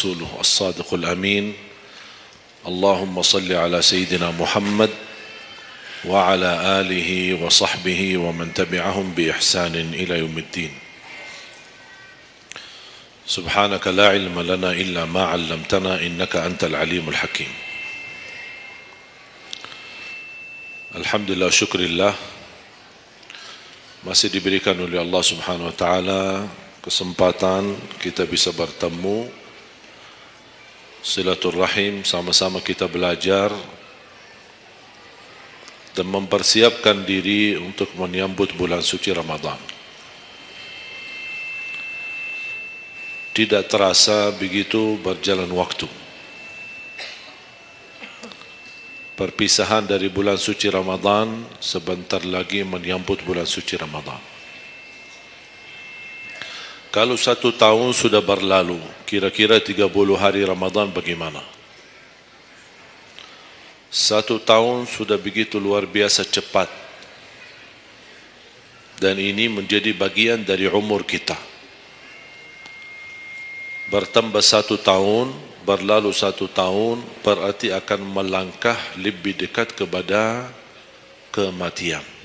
ورسوله الصادق الأمين اللهم صل على سيدنا محمد وعلى آله وصحبه ومن تبعهم بإحسان إلى يوم الدين. سبحانك لا علم لنا إلا ما علمتنا إنك أنت العليم الحكيم. Alhamdulillah, syukurillah, masih diberikan oleh Allah Subhanahu wa taala kesempatan kita bisa bertemu, silaturahim, sama-sama kita belajar dan mempersiapkan diri untuk menyambut bulan suci Ramadan. Tidak terasa begitu berjalan waktu. Perpisahan dari bulan suci Ramadan, sebentar lagi menyambut bulan suci Ramadan. Kalau 1 tahun sudah berlalu, kira-kira 30 hari Ramadan bagaimana? 1 tahun sudah begitu luar biasa cepat. Dan ini menjadi bagian dari umur kita. Bertambah 1 tahun, berlalu 1 tahun, berarti akan melangkah lebih dekat kepada kematian.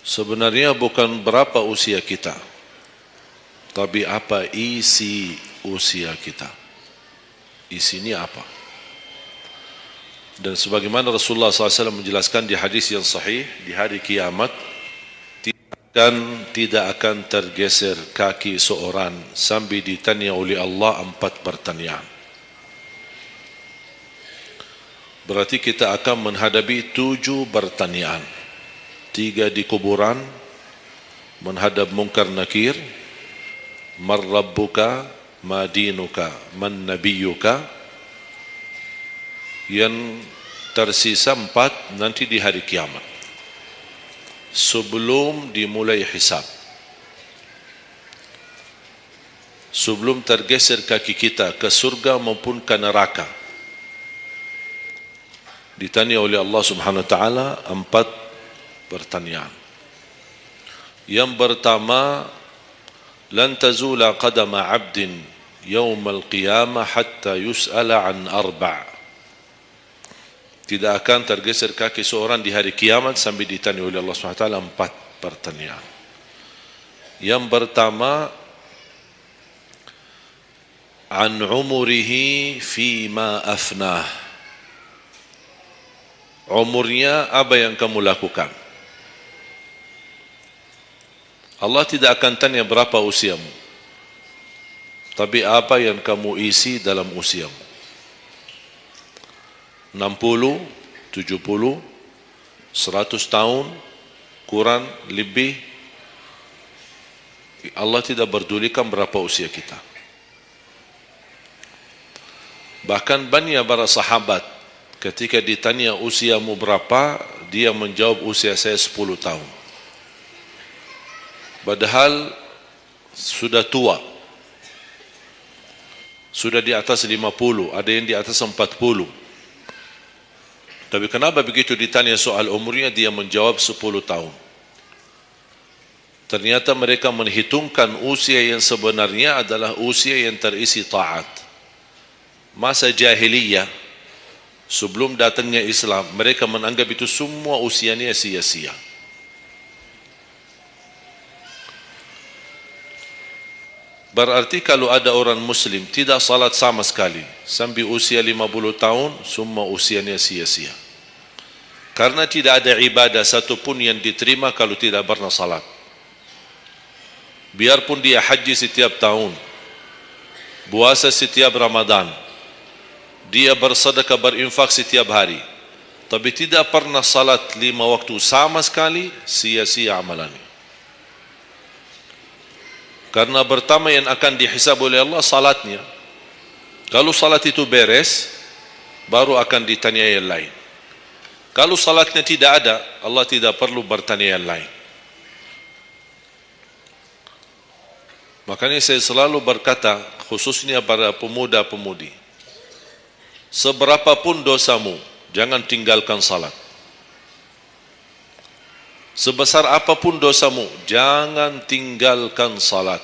Sebenarnya bukan berapa usia kita, tapi apa isi usia kita. Isinya apa? Dan sebagaimana Rasulullah SAW menjelaskan di hadis yang sahih, di hari kiamat tidak akan tergeser kaki seorang sambil ditanya oleh Allah 4 pertanyaan. Berarti kita akan menghadapi 7 pertanyaan. 3 di kuburan, menghadap munkar nakir, man rabbuka, ma dinuka, man nabiyuka. Yang tersisa 4 nanti di hari kiamat, sebelum dimulai hisab, sebelum tergeser kaki kita ke surga maupun ke neraka, ditanya oleh Allah Subhanahu wa taala 4 pertanyaan. Yang pertama, lan tazula qadama 'abdin yaumal qiyamah hatta yus'ala an 4. Tidak akan tergeser kaki seorang di hari kiamat sambil ditanya oleh Allah SWT 4 pertanyaan. Yang pertama, an umurihi fima afnah. Umurnya apa yang kamu lakukan? Allah tidak akan tanya berapa usiamu, tapi apa yang kamu isi dalam usiamu. 60, 70, 100 tahun, kurang, lebih, Allah tidak berdulikan berapa usia kita. Bahkan banyak para sahabat ketika ditanya usiamu berapa, dia menjawab usia saya 10 tahun. Padahal sudah tua, sudah di atas 50, ada yang di atas 40. Tapi kenapa begitu ditanya soal umurnya dia menjawab 10 tahun? Ternyata mereka menghitungkan usia yang sebenarnya adalah usia yang terisi taat. Masa jahiliyah, sebelum datangnya Islam, mereka menganggap itu semua usianya sia-sia. Berarti kalau ada orang muslim tidak salat sama sekali sampai usia 50 tahun, semua usianya sia-sia. Karena tidak ada ibadah satupun yang diterima kalau tidak pernah salat. Biarpun dia haji setiap tahun, puasa setiap Ramadan, dia bersedekah, berinfak setiap hari, tapi tidak pernah salat 5 waktu sama sekali, sia-sia amalannya. Karena pertama yang akan dihisab oleh Allah salatnya. Kalau salat itu beres, baru akan ditanya yang lain. Kalau salatnya tidak ada, Allah tidak perlu bertanya yang lain. Makanya saya selalu berkata, khususnya para pemuda-pemudi, seberapapun dosamu, jangan tinggalkan salat. sebesar apapun dosamu, jangan tinggalkan salat.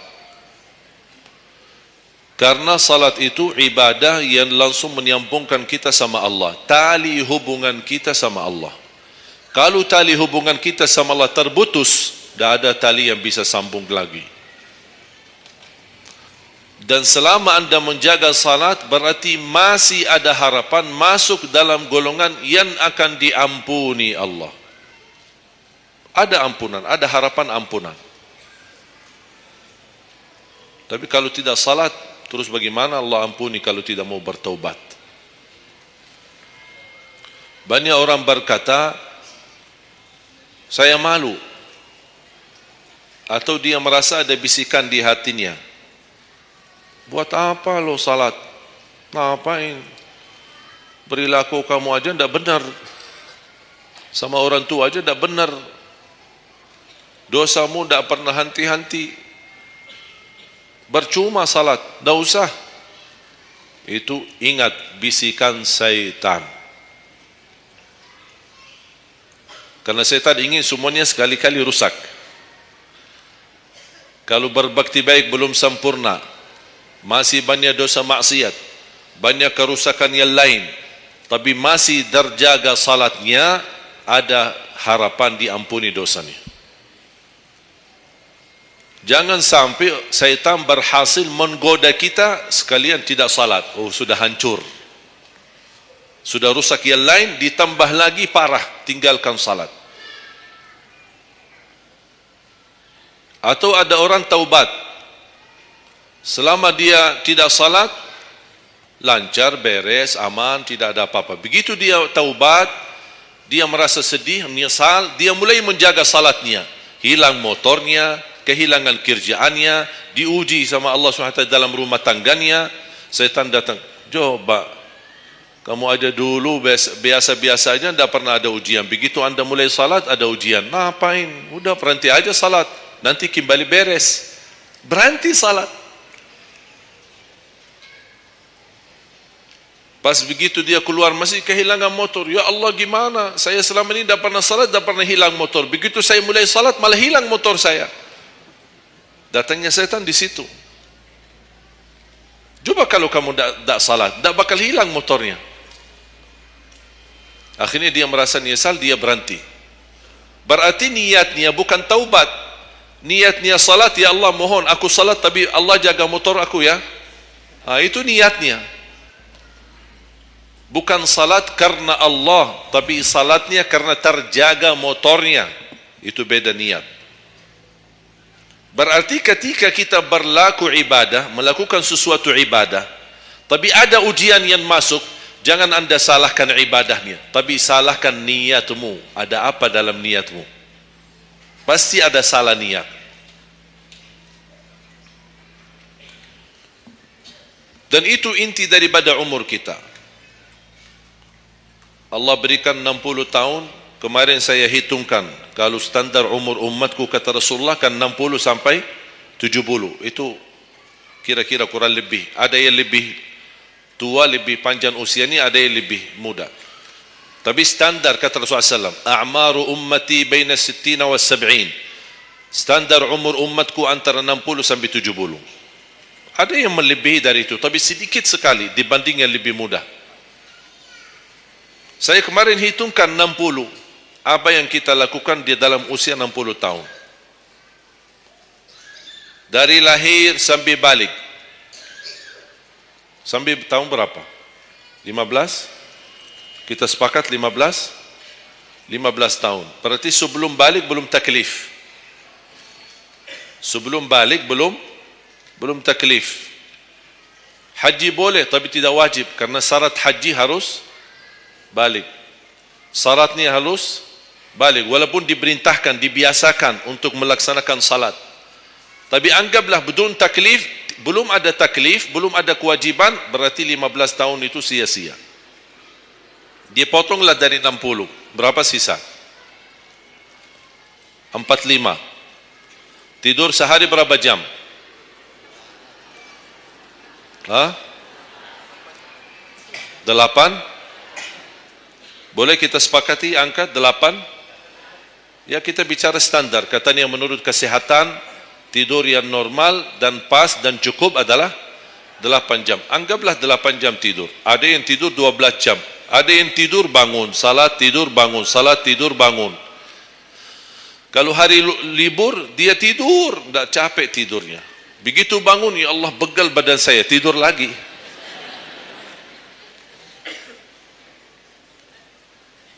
Karena salat itu ibadah yang langsung menyambungkan kita sama Allah, tali hubungan kita sama Allah. Kalau tali hubungan kita sama Allah terputus, tidak ada tali yang bisa sambung lagi. Dan selama anda menjaga salat, berarti masih ada harapan masuk dalam golongan yang akan diampuni Allah. Ada ampunan, ada harapan ampunan. Tapi kalau tidak salat, terus bagaimana Allah ampuni kalau tidak mau bertaubat? Banyak orang berkata, saya malu. Atau dia merasa ada bisikan di hatinya, buat apa lo salat? Ngapain? Perilaku kamu aja tidak benar, sama orang tua aja tidak benar, dosamu tidak pernah henti-henti, percuma salat, tidak usah. Itu ingat bisikan syaitan. Karena syaitan ingin semuanya sekali-kali rusak. Kalau berbakti baik belum sempurna, masih banyak dosa maksiat, banyak kerusakan yang lain, tapi masih terjaga salatnya, ada harapan diampuni dosanya. Jangan sampai syaitan berhasil menggoda kita sekalian tidak salat. Oh, sudah hancur, sudah rusak yang lain, ditambah lagi parah, tinggalkan salat. Atau ada orang taubat, selama dia tidak salat, lancar, beres, aman, tidak ada apa-apa. Begitu dia taubat, dia merasa sedih, menyesal, dia mulai menjaga salatnya. Hilang motornya, kehilangan kerjaannya, diuji sama Allah SWT dalam rumah tangganya. Setan datang, coba, kamu aja dulu biasa-biasa aja, tidak pernah ada ujian. Begitu anda mulai salat, ada ujian. Ngapain? Udah berhenti aja salat, nanti kembali beres. Berhenti salat. Pas begitu dia keluar masih kehilangan motor. Ya Allah, gimana? Saya selama ini tidak pernah salat, tidak pernah hilang motor. Begitu saya mulai salat, malah hilang motor saya. Datangnya setan di situ. Coba kalau kamu tidak salat, tidak bakal hilang motornya. Akhirnya dia merasa nyesal, dia berhenti. Berarti niatnya bukan taubat. Niatnya salat, ya Allah mohon aku salat tapi Allah jaga motor aku ya. Itu niatnya. Bukan salat karena Allah, tapi salatnya karena terjaga motornya. Itu beda niat. Berarti ketika kita berlaku ibadah, melakukan sesuatu ibadah, tapi ada ujian yang masuk, jangan anda salahkan ibadahnya, tapi salahkan niatmu. Ada apa dalam niatmu? Pasti ada salah niat. Dan itu inti daripada umur kita. Allah berikan 60 tahun. Kemarin saya hitungkan, kalau standar umur umatku kata Rasulullah kan 60 sampai 70. Itu kira-kira kurang lebih. Ada yang lebih tua, lebih panjang usianya, ada yang lebih muda. Tapi standar kata Rasulullah SAW, a'maru ummati baina 60 wa 70. Standar umur umatku antara 60 sampai 70. Ada yang melebihi dari itu, tapi sedikit sekali dibanding yang lebih muda. Saya kemarin hitungkan 60. Apa yang kita lakukan di dalam usia 60 tahun. Dari lahir sampai balik. Sampai tahun berapa? 15? Kita sepakat 15? 15 tahun. Berarti sebelum balik belum taklif. Sebelum balik belum taklif. Haji boleh tapi tidak wajib, karena syarat haji harus balik. Syaratnya harus balik, walaupun diperintahkan, dibiasakan untuk melaksanakan salat. Tapi anggaplah bedun taklif, belum ada taklif, belum ada kewajiban, berarti 15 tahun itu sia-sia. Dia potonglah dari 60. Berapa sisa? 45. Tidur sehari berapa jam? 8. Boleh kita sepakati angka 8? Ya, kita bicara standar. Katanya menurut kesehatan, tidur yang normal dan pas dan cukup adalah 8 jam. Anggaplah 8 jam tidur. Ada yang tidur 12 jam. Ada yang tidur bangun, salat tidur bangun, salat tidur bangun. Kalau hari libur, dia tidur, tak capek tidurnya. Begitu bangun, ya Allah, begal badan saya, tidur lagi.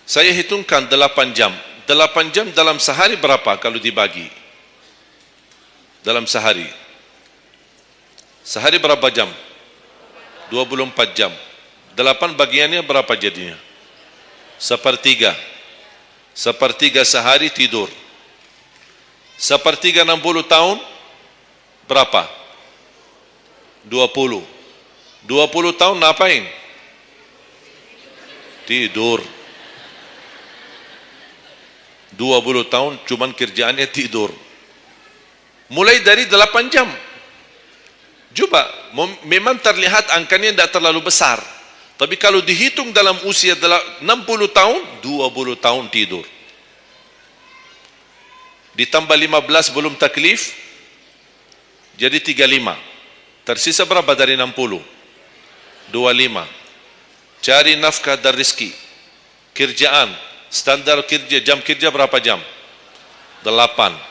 Saya hitungkan 8 jam. 8 jam dalam sehari berapa kalau dibagi? Dalam sehari. Sehari berapa jam? 24 jam. 8 bagiannya berapa jadinya? Sepertiga. Sepertiga sehari tidur. Sepertiga 60 tahun berapa? 20. 20 tahun ngapain? Tidur. 20 tahun cuman kerjaannya tidur. Mulai dari 8 jam. Coba, memang terlihat angkanya tidak terlalu besar. Tapi kalau dihitung dalam usia 60 tahun, 20 tahun tidur. Ditambah 15 belum taklif, jadi 35. Tersisa berapa dari 60? 25. Cari nafkah dan rezeki. Kerjaan, standar kerja, jam kerja berapa jam? 8.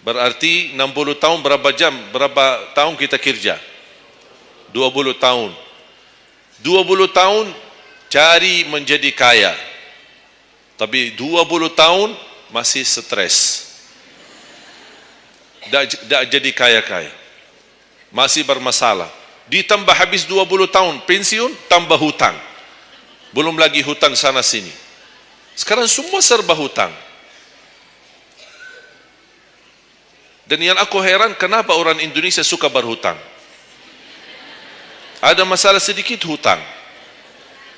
Berarti 60 tahun berapa jam? Berapa tahun kita kerja? 20 tahun. 20 tahun cari menjadi kaya. Tapi 20 tahun masih stres. Tak jadi kaya-kaya. Masih bermasalah. Ditambah habis 20 tahun pensiun, tambah hutang. Belum lagi hutang sana sini. Sekarang semua serba hutang. Dan yang aku heran, kenapa orang Indonesia suka berhutang? Ada masalah sedikit hutang.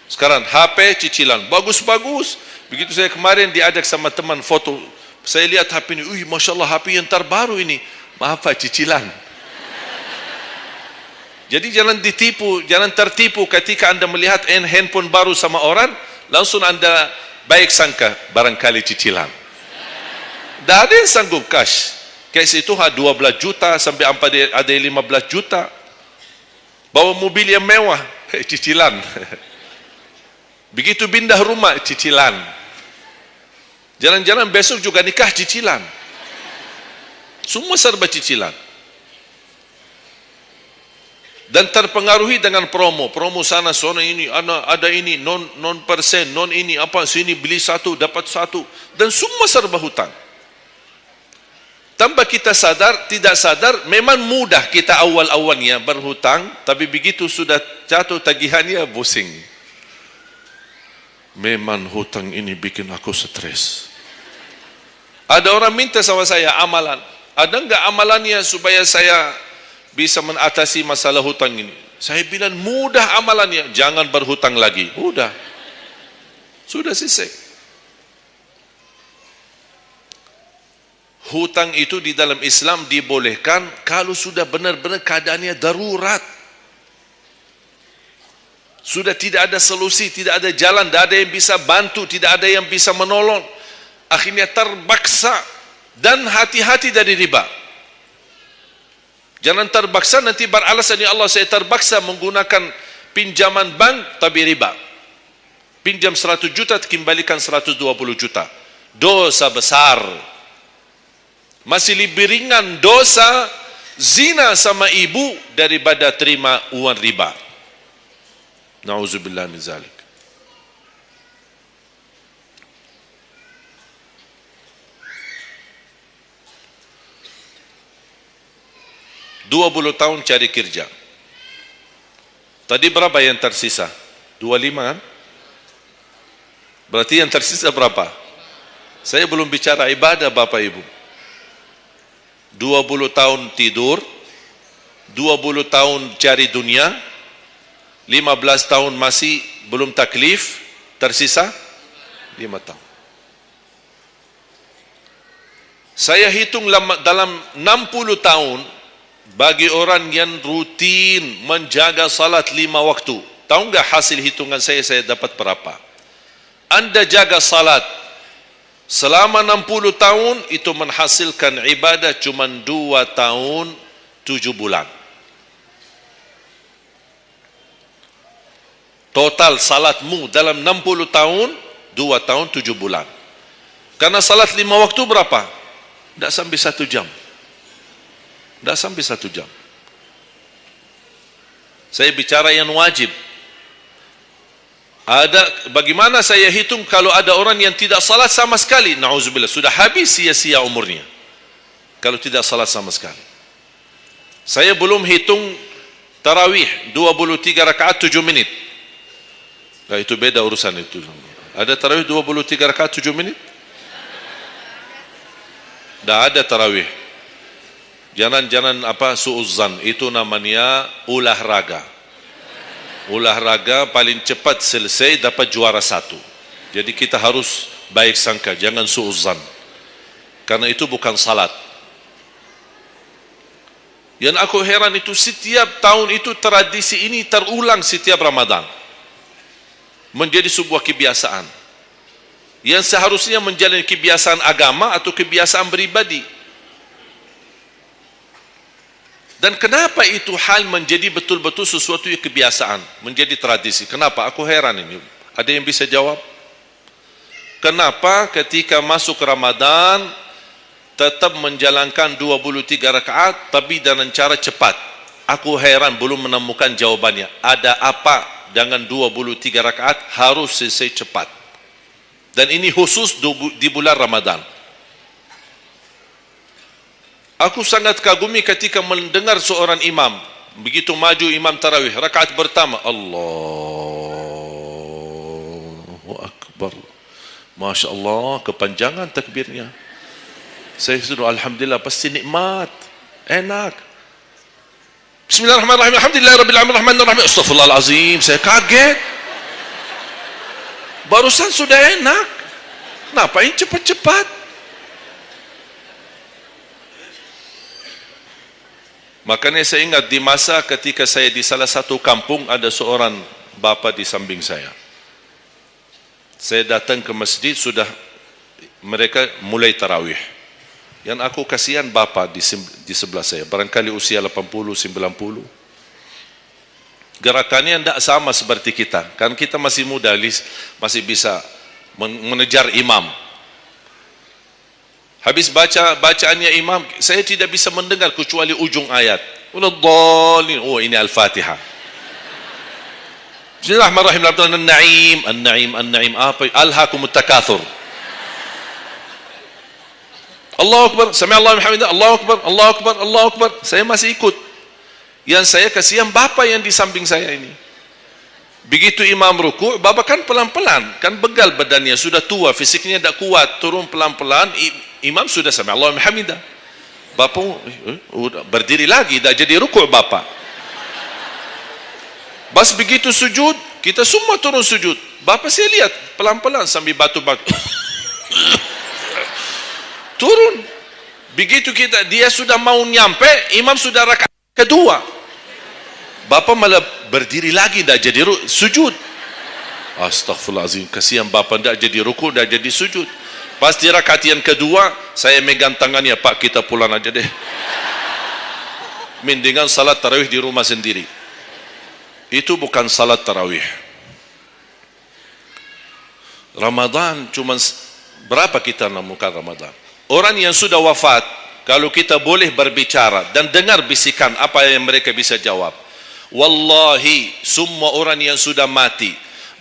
Sekarang HP cicilan, bagus-bagus. Begitu saya kemarin diajak sama teman foto, saya lihat HP ini, Masya Allah HP yang terbaru ini. Maaf Pak, cicilan. Jadi jangan ditipu, jangan tertipu ketika anda melihat handphone baru sama orang, langsung anda baik sangka, barangkali cicilan. Tak ada yang sanggup cash. Cash itu 12 juta sampai ada 15 juta. Bawa mobil yang mewah, cicilan. Begitu pindah rumah, cicilan. Jalan-jalan besok juga nikah, cicilan. Semua serba cicilan. Dan terpengaruhi dengan promo. Promo sana, sana ini, ada ini, non persen, non ini, apa, sini beli satu, dapat satu. Dan semua serba hutang. Tanpa kita sadar, tidak sadar, memang mudah kita awal-awalnya berhutang, tapi begitu sudah jatuh tagihannya, pusing. Memang hutang ini bikin aku stres. Ada orang minta sama saya amalan. Ada enggak amalannya supaya saya bisa mengatasi masalah hutang ini? Saya bilang mudah amalannya, jangan berhutang lagi. Udah. Sudah selesai. Hutang itu di dalam Islam dibolehkan kalau sudah benar-benar keadaannya darurat. Sudah tidak ada solusi, tidak ada jalan, tidak ada yang bisa bantu, tidak ada yang bisa menolong. Akhirnya terpaksa, dan hati-hati dari riba. Jangan terpaksa nanti beralasan, ya Allah saya terpaksa menggunakan pinjaman bank tapi riba. Pinjam 100 juta kembalikan 120 juta. Dosa besar. Masih lebih ringan dosa zina sama ibu daripada terima uang riba. Nauzubillah min zalik. Dua 20 tahun cari kerja. Tadi berapa yang tersisa? 25 kan? Berarti yang tersisa berapa? Saya belum bicara ibadah Bapak Ibu. 20 tahun tidur, 20 tahun cari dunia, 15 tahun masih belum taklif, tersisa 5 tahun. Saya hitung dalam 60 tahun, bagi orang yang rutin menjaga salat 5 waktu, tahu enggak hasil hitungan saya dapat berapa? Anda jaga salat Selama 60 tahun itu menghasilkan ibadah cuma 2 tahun 7 bulan. Total salatmu dalam 60 tahun 2 tahun 7 bulan. Karena salat 5 waktu berapa? Tidak sampai 1 jam. Tidak sampai 1 jam. Saya bicara yang wajib. Bagaimana saya hitung kalau ada orang yang tidak salat sama sekali? Na'udzubillah, sudah habis sia-sia umurnya kalau tidak salat sama sekali. Saya belum hitung tarawih 23 rakaat 7 menit. Nah, itu beda urusan itu. Ada tarawih 23 rakaat 7 menit? Tidak ada tarawih. Jangan su'uzzan. Itu namanya olahraga. Olahraga paling cepat selesai dapat juara 1. Jadi kita harus baik sangka, jangan su'uzzan. Karena itu bukan salat. Yang aku heran itu setiap tahun itu tradisi ini terulang setiap Ramadan. Menjadi sebuah kebiasaan yang seharusnya menjalani kebiasaan agama atau kebiasaan beribadi. Dan kenapa itu hal menjadi betul-betul sesuatu yang kebiasaan, menjadi tradisi? Kenapa? Aku heran ini. Ada yang bisa jawab? Kenapa ketika masuk Ramadan tetap menjalankan 23 rakaat tapi dengan cara cepat? Aku heran belum menemukan jawabannya. Ada apa dengan 23 rakaat harus selesai cepat? Dan ini khusus di bulan Ramadan. Aku sangat kagumi ketika mendengar seorang imam begitu maju imam tarawih rakaat pertama, Allahu Akbar, Masya Allah, kepanjangan takbirnya. Saya sudah alhamdulillah, pasti nikmat, enak. Bismillahirrahmanirrahim, alhamdulillahirabbil alamin, arrahmanirrahim. Astaghfirullahalazim, saya kaget. Barusan sudah enak. Kenapa ini cepat-cepat? Makanya saya ingat di masa ketika saya di salah satu kampung, ada seorang bapa di samping saya. Saya datang ke masjid, sudah mereka mulai tarawih. Yang aku kasihan bapa di sebelah saya, barangkali usia 80, 90. Gerakannya tidak sama seperti kita. Kan kita masih muda, masih bisa mengejar imam. Habis bacaannya imam, saya tidak bisa mendengar kecuali ujung ayat. Oh, ini Al-Fatihah. Bismillahirrahmanirrahim. An-Na'im. Apa? Alhaakumut takatsur. Allahu Akbar, sami'allahu liman hamidah, Allahu Akbar, Allahu Akbar, Allahu Akbar. Saya masih ikut. Yang saya kasihan bapa yang di samping saya ini. Begitu imam ruku', bapa kan pelan-pelan, kan begal badannya, sudah tua, fisiknya tidak kuat, turun pelan-pelan, imam sudah sami'allahu liman hamidah. Bapa berdiri lagi, tidak jadi ruku' bapa. Bas begitu sujud, kita semua turun sujud. Bapa saya lihat pelan-pelan sambil batu-batu. Turun. Begitu dia sudah mau nyampe, imam sudah rakaat kedua. Bapa malah berdiri lagi, dah jadi sujud. Astaghfirullahaladzim, kasihan bapa tidak jadi ruku, tidak jadi sujud. Pas di rakaat yang kedua, saya megang tangannya, Pak, kita pulang aja deh. Mendingan salat tarawih di rumah sendiri. Itu bukan salat tarawih. Ramadan cuma berapa kita menemukan Ramadan? Orang yang sudah wafat, kalau kita boleh berbicara dan dengar bisikan apa yang mereka bisa jawab. Wallahi, semua orang yang sudah mati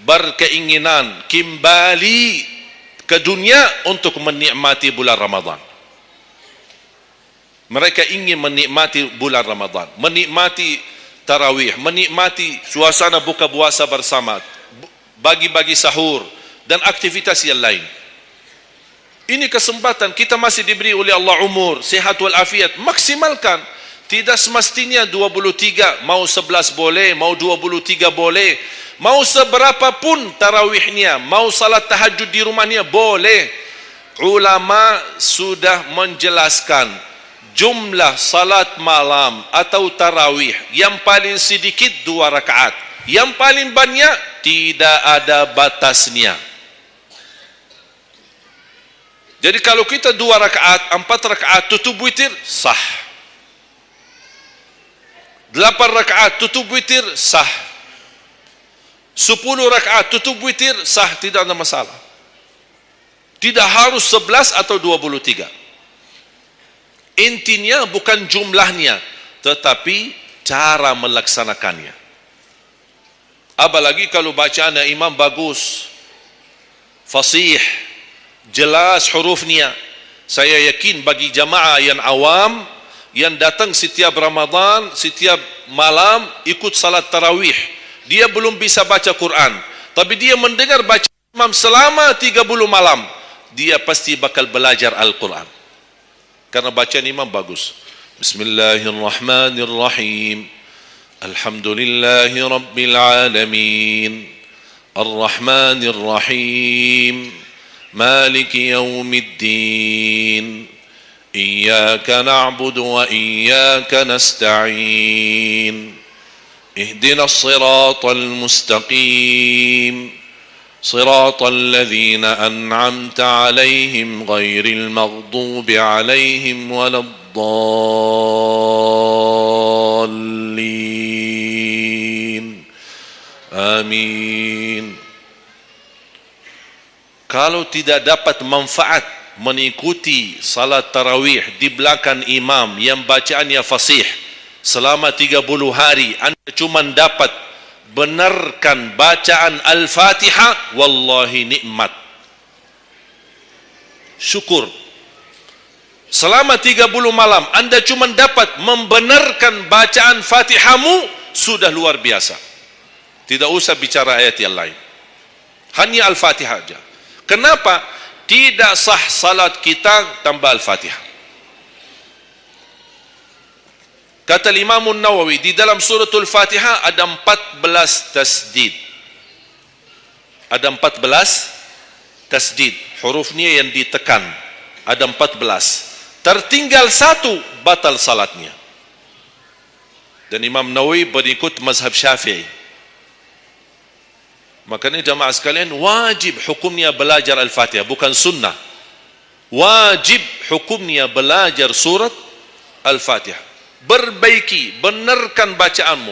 berkeinginan kembali ke dunia untuk menikmati bulan Ramadan. Mereka ingin menikmati bulan Ramadan, menikmati tarawih, menikmati suasana buka puasa bersama, bagi-bagi sahur dan aktivitas yang lain. Ini kesempatan, kita masih diberi oleh Allah umur, sehat walafiat, maksimalkan. Tidak semestinya 23, mau 11 boleh, mau 23 boleh, mau seberapapun tarawihnya, mau salat tahajud di rumahnya boleh. Ulama sudah menjelaskan jumlah salat malam atau tarawih yang paling sedikit 2 rakaat, yang paling banyak tidak ada batasnya. Jadi kalau kita 2 rakaat, 4 rakaat tutup witir, sah. 8 rakaat tutup witir, sah. 10 rakaat tutup witir, sah, tidak ada masalah. Tidak harus 11 atau 23. Intinya bukan jumlahnya, tetapi cara melaksanakannya. Apalagi kalau bacaan imam bagus, fasih, jelas hurufnya. Saya yakin bagi jamaah yang awam, yang datang setiap Ramadan, setiap malam ikut salat tarawih, dia belum bisa baca Quran, tapi dia mendengar baca imam selama 30 malam, dia pasti bakal belajar Al-Quran karena bacaan imam bagus. Bismillahirrahmanirrahim. Alhamdulillahi rabbil alamin. Ar-Rahmanir Rahim. Maliki yaumiddin. Iyyaka na'budu wa iyyaka nasta'in. Ihdinas siratal mustaqim. صراط الذين أنعمت عليهم غير المغضوب عليهم ولا الضالين آمين. Kalau tidak dapat manfaat mengikuti salat tarawih di belakang imam yang bacaannya fasih selama 30 hari, anda cuma dapat benarkan bacaan Al-Fatihah, wallahi nikmat, syukur. Selama 30 malam anda cuma dapat membenarkan bacaan Fatihahmu, sudah luar biasa. Tidak usah bicara ayat yang lain, hanya Al-Fatihah saja. Kenapa? Tidak sah salat kita tanpa Al-Fatihah. Kata Imam Nawawi, di dalam suratul Fatihah ada 14 tasdid. Ada 14 tasdid. Hurufnya yang ditekan. Ada 14. Tertinggal 1, batal salatnya. Dan Imam Nawawi berikut mazhab Syafi'i. Makanya jamaah sekalian, wajib hukumnya belajar Al-Fatihah, bukan sunnah. Wajib hukumnya belajar surat Al-Fatihah. Perbaiki, benarkan bacaanmu,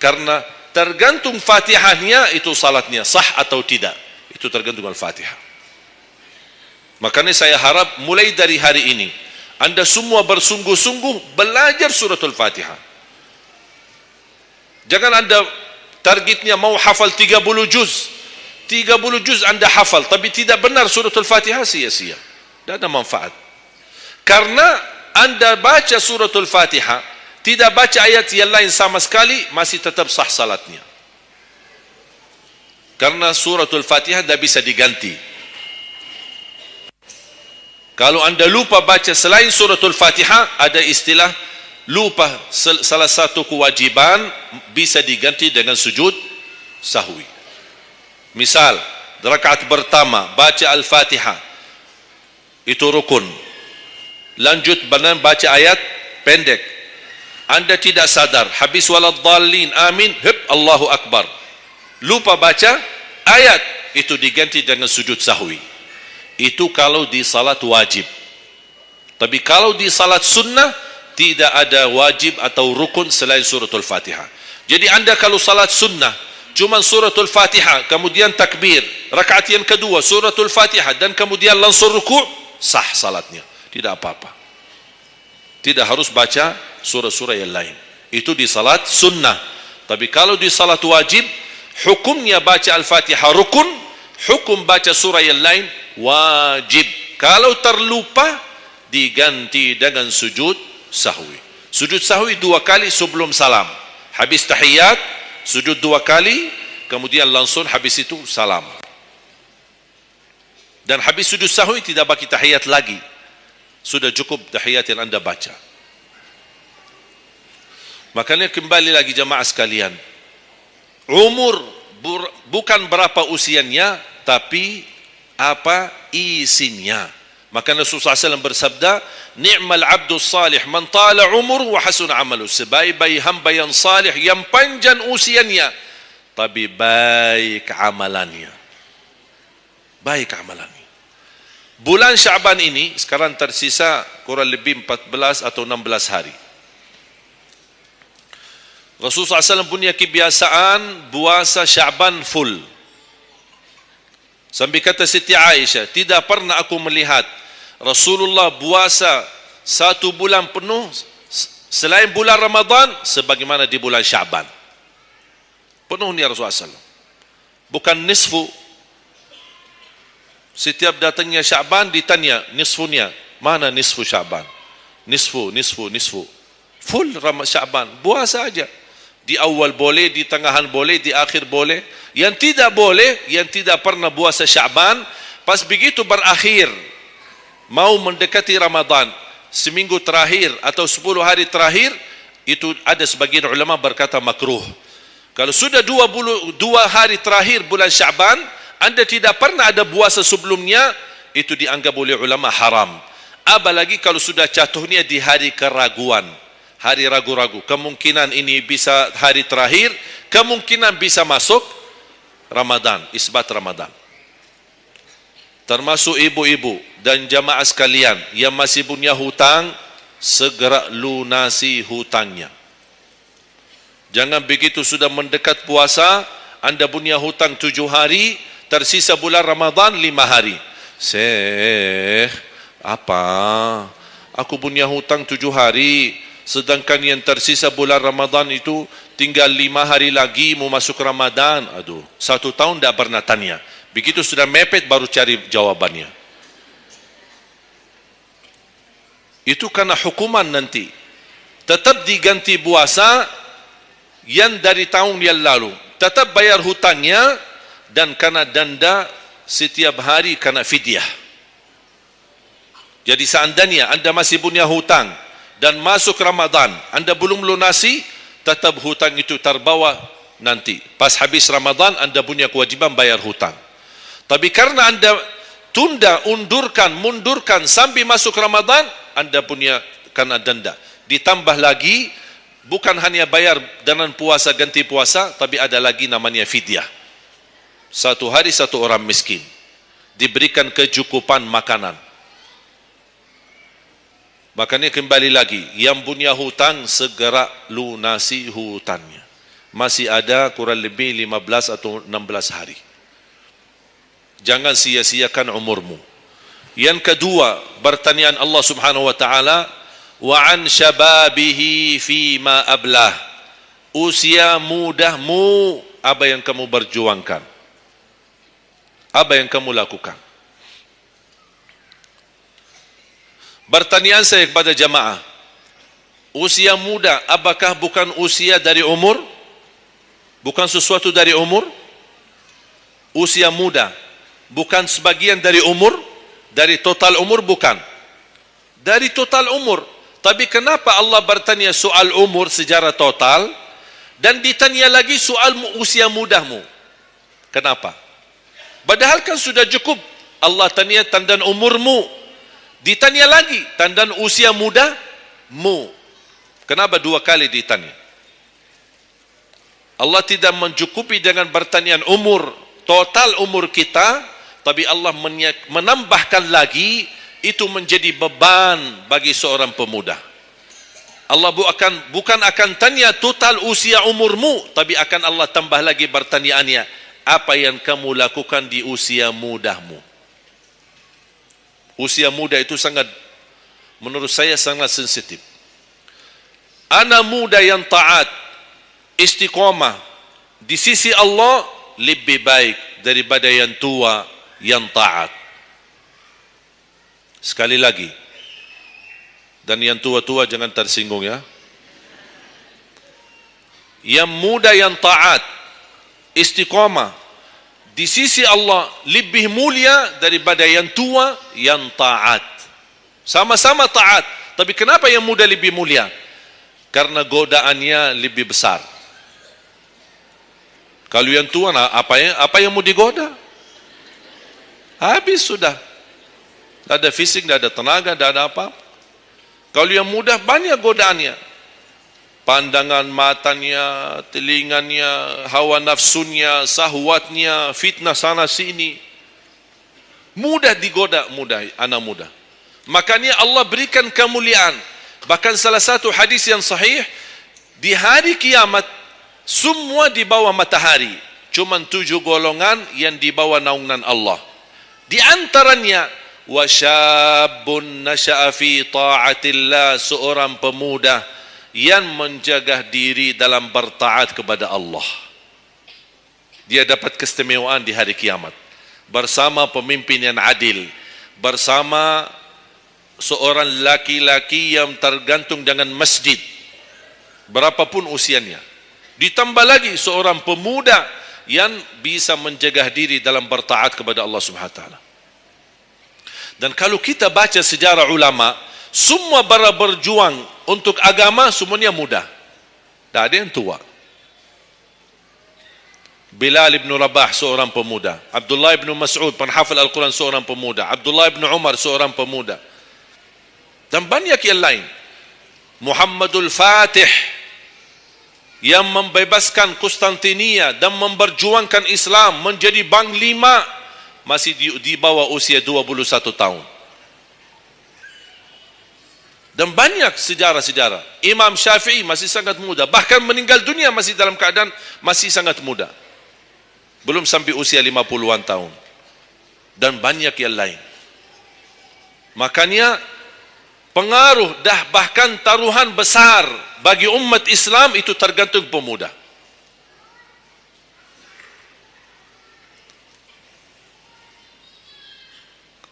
karena tergantung Fatihahnya itu salatnya sah atau tidak, itu tergantung Al-Fatihah. Makanya saya harap mulai dari hari ini anda semua bersungguh-sungguh belajar suratul Fatihah. Jangan anda targetnya mau hafal 30 juz anda hafal, tapi tidak benar suratul Fatihah, sia-sia, tidak ada manfaat. Karena anda baca suratul Fatihah, tidak baca ayat yang lain sama sekali, masih tetap sah salatnya. Karena suratul Fatihah tidak bisa diganti. Kalau anda lupa baca selain suratul Fatihah, ada istilah lupa salah satu kewajiban, bisa diganti dengan sujud sahwi. Misal, rakaat pertama baca Al-Fatihah, itu rukun. Lanjut baca ayat pendek, anda tidak sadar, habis waladhdallin amin, Allahu Akbar, lupa baca ayat, itu diganti dengan sujud sahwi. Itu kalau di salat wajib. Tapi kalau di salat sunnah, tidak ada wajib atau rukun selain suratul Fatihah. Jadi anda kalau salat sunnah cuma suratul Fatihah, kemudian takbir, rakaat yang kedua suratul Fatihah, dan kemudian langsung ruku', sah salatnya, tidak apa-apa. Tidak harus baca surah-surah yang lain. Itu di salat sunnah. Tapi kalau di salat wajib, hukumnya baca Al-Fatihah rukun, hukum baca surah yang lain wajib. Kalau terlupa, diganti dengan sujud sahwi. Sujud sahwi 2 kali sebelum salam. Habis tahiyat, sujud 2 kali, kemudian langsung habis itu salam. Dan habis sujud sahwi tidak bagi tahiyat lagi. Sudah cukup tahiyat yang anda baca. Makanya kembali lagi jamaah sekalian, umur bukan berapa usianya, tapi apa isinya. Maka Rasulullah SAW bersabda, ni'mal abdus salih man tala umur wa hasun amalu. Sebaik-baik hamba yang salih, yang panjang usianya, tapi baik amalannya. Baik amalannya. Bulan Syaban ini sekarang tersisa kurang lebih 14 atau 16 hari. Rasulullah SAW punya kebiasaan puasa Syaban full. Sampai kata Siti Aisyah, tidak pernah aku melihat Rasulullah puasa satu bulan penuh selain bulan Ramadan sebagaimana di bulan Syaban. Penuhnya Rasulullah SAW. Bukan nisfu. Setiap datangnya Syaban ditanya nisfunya. Mana nisfu Syaban? Nisfu. Full Syaban. Puasa aja. Di awal boleh, di tengahan boleh, di akhir boleh. Yang tidak boleh, yang tidak pernah puasa Syaban, pas begitu berakhir, mau mendekati Ramadan, seminggu terakhir atau 10 hari terakhir, itu ada sebagian ulama berkata makruh. Kalau sudah 2 hari terakhir bulan Syaban, Anda tidak pernah ada puasa sebelumnya, itu dianggap oleh ulama haram. Apalagi kalau sudah jatuhnya di hari keraguan, hari ragu-ragu, kemungkinan ini bisa hari terakhir, kemungkinan bisa masuk Ramadan, isbat Ramadan. Termasuk ibu-ibu dan jamaah sekalian yang masih punya hutang, segera lunasi hutangnya. Jangan begitu sudah mendekat puasa, Anda punya hutang 7 hari, tersisa bulan Ramadan 5 hari. Syekh, apa? Aku punya hutang 7 hari, sedangkan yang tersisa bulan Ramadan itu tinggal 5 hari lagi mau masuk Ramadan. Aduh, 1 tahun tidak pernah tanya. Begitu sudah mepet baru cari jawabannya. Itu karena hukuman nanti. Tetap diganti puasa yang dari tahun yang lalu. Tetap bayar hutangnya dan kena denda setiap hari kena fidyah. Jadi seandainya Anda masih punya hutang dan masuk Ramadan, Anda belum lunasi, tetap hutang itu terbawa nanti. Pas habis Ramadan, Anda punya kewajiban bayar hutang. Tapi karena Anda tunda, mundurkan sampai masuk Ramadan, Anda punya kena denda. Ditambah lagi, bukan hanya bayar dengan puasa, ganti puasa, tapi ada lagi namanya fidyah. 1 hari 1 orang miskin. Diberikan kecukupan makanan. Makanya kembali lagi, yang punya hutang segera lunasi hutangnya. Masih ada kurang lebih 15 atau 16 hari. Jangan sia-siakan umurmu. Yang kedua, pertanyaan Allah Subhanahu wa taala, wa an syababihi fima ablah. Usia mudahmu, apa yang kamu berjuangkan? Apa yang kamu lakukan? Pertanyaan saya kepada jamaah, usia muda apakah bukan usia dari umur? Bukan sesuatu dari umur? Usia muda bukan sebagian dari umur? Dari total umur? Bukan. Dari total umur. Tapi kenapa Allah bertanya soal umur secara total dan ditanya lagi soal usia mudahmu? Kenapa? Padahal kan sudah cukup Allah tanya tandaan umurmu, ditanya lagi tandaan usia mudamu. Kenapa 2 kali ditanya? Allah tidak mencukupi dengan pertanyaan umur, total umur kita, tapi Allah menambahkan lagi, itu menjadi beban bagi seorang pemuda. Allah bukan akan tanya total usia umurmu, tapi akan Allah tambah lagi pertanyaannya, apa yang kamu lakukan di usia mudahmu? Usia muda itu menurut saya sangat sensitif. Anak muda yang taat, istiqomah di sisi Allah lebih baik daripada yang tua yang taat. Sekali lagi, dan yang tua-tua jangan tersinggung ya. Yang muda yang taat, istiqamah di sisi Allah lebih mulia daripada yang tua yang taat. Sama-sama taat, tapi kenapa yang muda lebih mulia? Karena godaannya lebih besar. Kalau yang tua, apa yang mau digoda? Habis sudah. Tidak ada fisik, tidak ada tenaga, tidak ada apa. Kalau yang muda banyak godaannya. Pandangan matanya, telinganya, hawa nafsunya, sahwatnya, fitnah sana sini. Mudah digoda, anak muda. Makanya Allah berikan kemuliaan. Bahkan salah satu hadis yang sahih, di hari kiamat semua di bawah matahari, cuma 7 golongan yang di bawah naungan Allah. Di antaranya wasyabun nasya'a fi ta'atillah, seorang pemuda yang menjaga diri dalam bertaat kepada Allah. Dia dapat keistimewaan di hari kiamat bersama pemimpin yang adil, bersama seorang laki-laki yang tergantung dengan masjid berapapun usianya. Ditambah lagi seorang pemuda yang bisa menjaga diri dalam bertaat kepada Allah Subhanahu wa taala. Dan kalau kita baca sejarah ulama, semua para berjuang untuk agama semuanya muda. Tak ada yang tua. Bilal ibn Rabah seorang pemuda, Abdullah ibn Mas'ud penghafal Al-Quran seorang pemuda, Abdullah ibn Umar seorang pemuda, dan banyak yang lain. Muhammadul Fatih yang membebaskan Konstantinia dan memperjuangkan Islam menjadi panglima, masih di bawah usia 21 tahun. Dan banyak sejarah-sejarah. Imam Syafi'i masih sangat muda, bahkan meninggal dunia masih dalam keadaan masih sangat muda, belum sampai usia 50-an tahun. Dan banyak yang lain. Makanya pengaruh bahkan taruhan besar bagi umat Islam itu tergantung pemuda.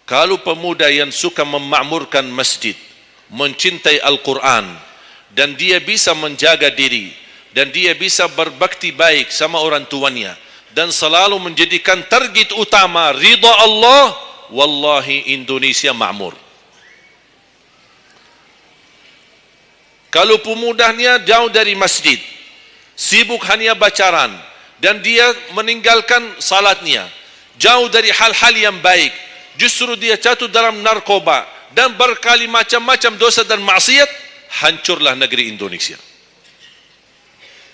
Kalau pemuda yang suka memakmurkan masjid, mencintai Al-Quran, dan dia bisa menjaga diri, dan dia bisa berbakti baik sama orang tuanya, dan selalu menjadikan target utama ridha Allah, wallahi Indonesia makmur. Kalau pemudanya jauh dari masjid, sibuk hanya bacaran, dan dia meninggalkan salatnya, jauh dari hal-hal yang baik, justru dia jatuh dalam narkoba dan berkali macam-macam dosa dan maksiat, hancurlah negeri Indonesia.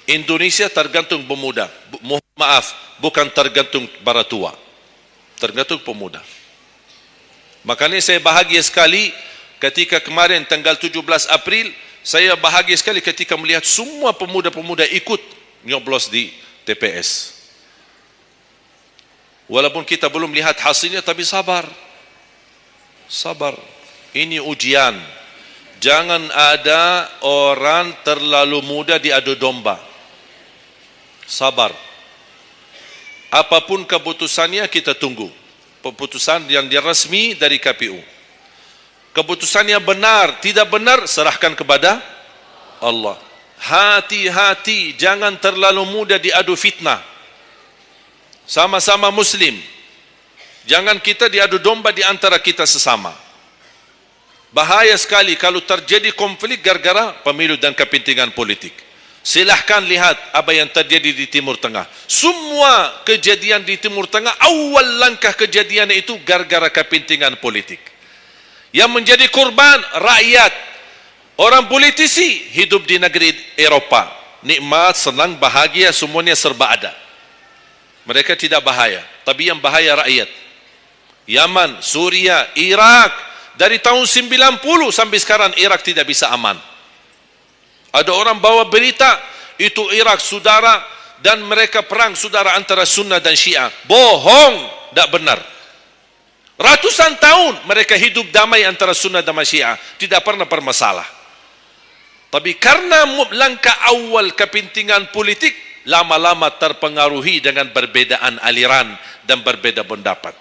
Indonesia tergantung pemuda. Maaf, bukan tergantung para tua, tergantung pemuda. Makanya saya bahagia sekali ketika kemarin tanggal 17 April, saya bahagia sekali ketika melihat semua pemuda-pemuda ikut nyoblos di TPS. Walaupun kita belum lihat hasilnya, tapi sabar. Sabar. Ini ujian. Jangan ada orang terlalu muda diadu domba. Sabar. Apapun keputusannya kita tunggu. Keputusan yang resmi dari KPU. Keputusannya benar, tidak benar, serahkan kepada Allah. Hati-hati, jangan terlalu mudah diadu fitnah. Sama-sama Muslim. Jangan kita diadu domba di antara kita sesama. Bahaya sekali kalau terjadi konflik gara-gara pemilu dan kepentingan politik. Silahkan lihat apa yang terjadi di Timur Tengah. Semua kejadian di Timur Tengah, awal langkah kejadian itu gara-gara kepentingan politik. Yang menjadi korban rakyat. Orang politisi hidup di negeri Eropa, nikmat, senang, bahagia, semuanya serba ada. Mereka tidak bahaya, tapi yang bahaya rakyat. Yaman, Suria, Irak, dari tahun 90 sampai sekarang Irak tidak bisa aman. Ada orang bawa berita itu Irak saudara, dan mereka perang saudara antara Sunnah dan Syiah. Bohong, tidak benar. Ratusan tahun mereka hidup damai antara Sunnah dan Syiah, tidak pernah bermasalah. Tapi karena langkah awal kepentingan politik, lama-lama terpengaruhi dengan perbedaan aliran dan berbeda pendapat.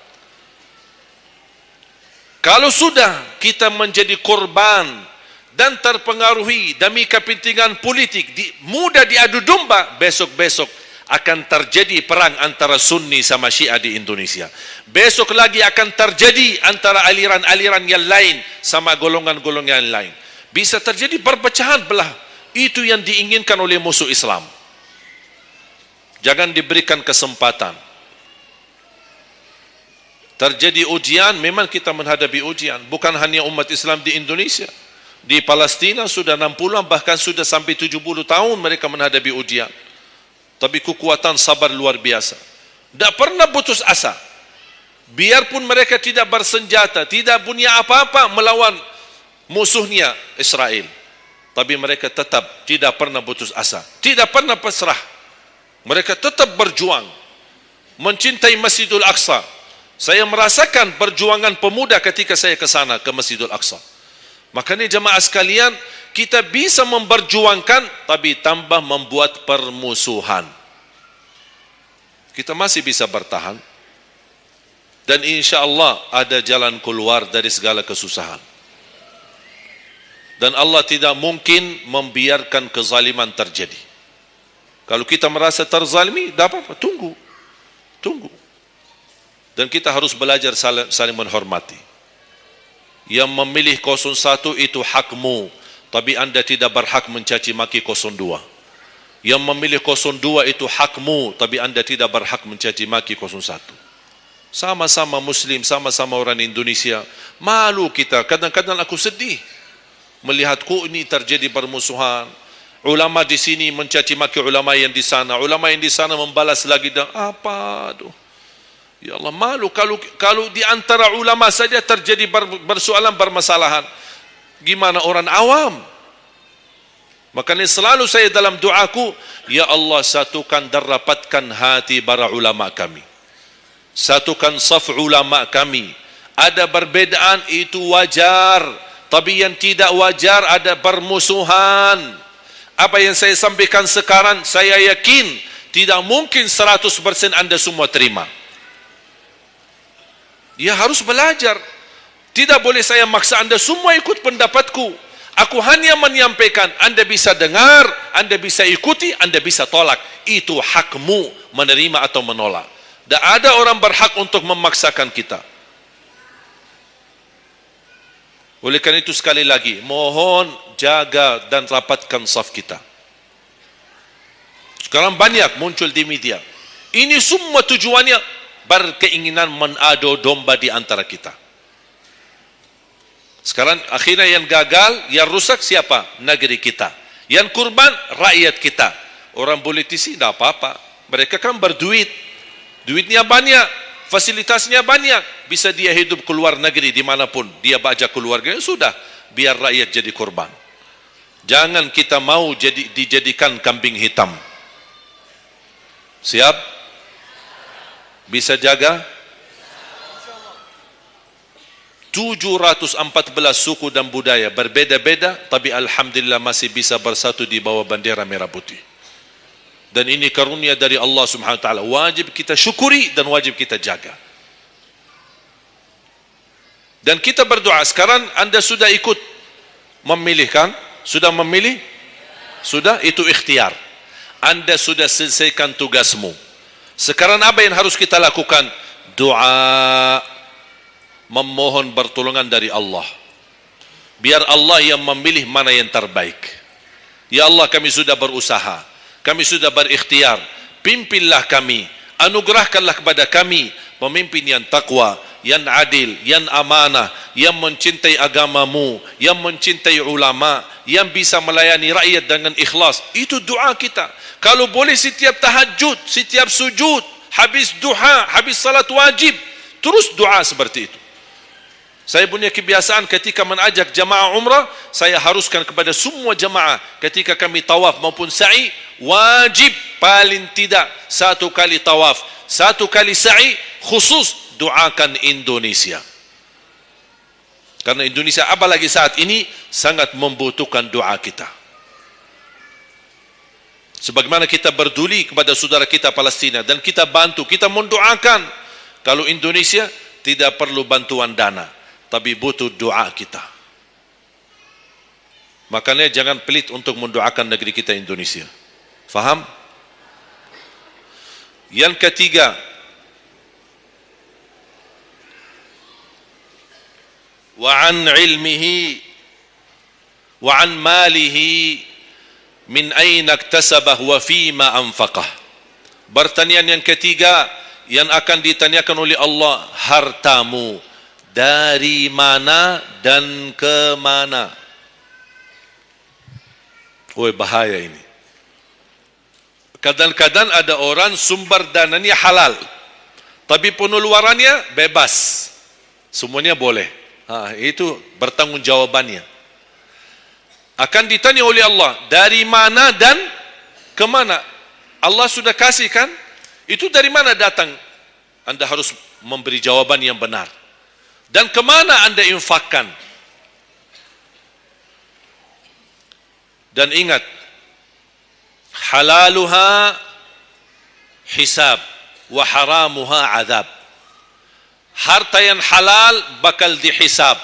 Kalau sudah kita menjadi korban dan terpengaruhi demi kepentingan politik, mudah diadu domba, besok-besok akan terjadi perang antara Sunni sama Syiah di Indonesia. Besok lagi akan terjadi antara aliran-aliran yang lain sama golongan-golongan yang lain. Bisa terjadi perpecahan belah. Itu yang diinginkan oleh musuh Islam. Jangan diberikan kesempatan. Terjadi ujian, memang kita menghadapi ujian. Bukan hanya umat Islam di Indonesia. Di Palestina sudah 60, bahkan sudah sampai 70 tahun mereka menghadapi ujian. Tapi kekuatan sabar luar biasa. Tidak pernah putus asa. Biarpun mereka tidak bersenjata, tidak punya apa-apa melawan musuhnya Israel, tapi mereka tetap tidak pernah putus asa, tidak pernah pasrah. Mereka tetap berjuang, mencintai Masjidul Aqsa. Saya merasakan perjuangan pemuda ketika saya ke sana, ke Masjidul Aqsa. Makanya jemaah sekalian, kita bisa memperjuangkan, tapi tambah membuat permusuhan. Kita masih bisa bertahan. Dan insya Allah ada jalan keluar dari segala kesusahan. Dan Allah tidak mungkin membiarkan kezaliman terjadi. Kalau kita merasa terzalimi, tidak apa-apa, tunggu. Dan kita harus belajar saling menghormati. Yang memilih 01 itu hakmu, tapi anda tidak berhak mencaci maki 02. Yang memilih 02 itu hakmu, tapi anda tidak berhak mencaci maki 01. Sama-sama Muslim, sama-sama orang Indonesia. Malu kita, kadang-kadang aku sedih melihat kok ini terjadi permusuhan. Ulama di sini mencaci maki ulama yang di sana, ulama yang di sana membalas lagi dan apa tu? Ya Allah, malu kalau di antara ulama saja terjadi persoalan permasalahan. Gimana orang awam? Makanya selalu saya dalam doaku, ya Allah satukan dan rapatkan hati para ulama kami. Satukan saf ulama kami. Ada perbedaan itu wajar, tapi yang tidak wajar ada permusuhan. Apa yang saya sampaikan sekarang, saya yakin tidak mungkin 100% anda semua terima. Ya harus belajar. Tidak boleh saya maksa anda semua ikut pendapatku. Aku hanya menyampaikan, anda bisa dengar, anda bisa ikuti, anda bisa tolak. Itu hakmu menerima atau menolak. Tak ada orang berhak untuk memaksakan kita. Oleh karena itu sekali lagi, mohon jaga dan rapatkan saf kita. Sekarang banyak muncul di media. Ini semua tujuannya berkeinginan menadu domba di antara kita. Sekarang akhirnya yang gagal, yang rusak siapa? Negeri kita. Yang kurban, rakyat kita. Orang politisi tidak apa-apa. Mereka kan berduit. Duitnya banyak, fasilitasnya banyak, bisa dia hidup keluar negeri dimanapun, dia baca keluarganya, sudah, biar rakyat jadi korban. Jangan kita mau dijadikan kambing hitam. Siap? Bisa jaga? 714 suku dan budaya berbeda-beda, tapi alhamdulillah masih bisa bersatu di bawah bendera merah putih. Dan ini karunia dari Allah Subhanahu wa taala. Wajib kita syukuri dan wajib kita jaga. Dan kita berdoa. Sekarang anda sudah ikut memilih kan? Sudah memilih? Sudah, itu ikhtiar. Anda sudah selesaikan tugasmu. Sekarang apa yang harus kita lakukan? Doa, memohon pertolongan dari Allah. Biar Allah yang memilih mana yang terbaik. Ya Allah, kami sudah berusaha. Kami sudah berikhtiar, pimpinlah kami, anugerahkanlah kepada kami pemimpin yang takwa, yang adil, yang amanah, yang mencintai agamamu, yang mencintai ulama, yang bisa melayani rakyat dengan ikhlas. Itu doa kita. Kalau boleh setiap tahajud, setiap sujud, habis duha, habis salat wajib, terus doa seperti itu. Saya punya kebiasaan ketika mengajak jamaah umrah, saya haruskan kepada semua jamaah ketika kami tawaf maupun sa'i, wajib paling tidak 1 kali tawaf, 1 kali sa'i, khusus doakan Indonesia. Karena Indonesia apalagi saat ini sangat membutuhkan doa kita. Sebagaimana kita berduli kepada saudara kita Palestina dan kita bantu, kita mendoakan. Kalau Indonesia tidak perlu bantuan dana, tapi butuh doa kita. Makanya jangan pelit untuk mendoakan negeri kita Indonesia. Faham? Yang ketiga, wa an ilmihi wa an malihi min aina iktasabah wa fima anfaqah. Pertanyaan yang ketiga yang akan ditanyakan oleh Allah, hartamu dari mana dan ke mana? Woi, bahaya ini. Kadang-kadang ada orang sumber dananya halal, Tapi pengeluarannya bebas. Semuanya boleh. Itu bertanggungjawabannya. Akan ditanya oleh Allah, dari mana dan ke mana? Allah sudah kasih kan? Itu dari mana datang? Anda harus memberi jawaban yang benar. Dan ke mana Anda infakkan? Dan ingat, halaluha hisab wa haramuha azab. Harta yang halal bakal dihisab.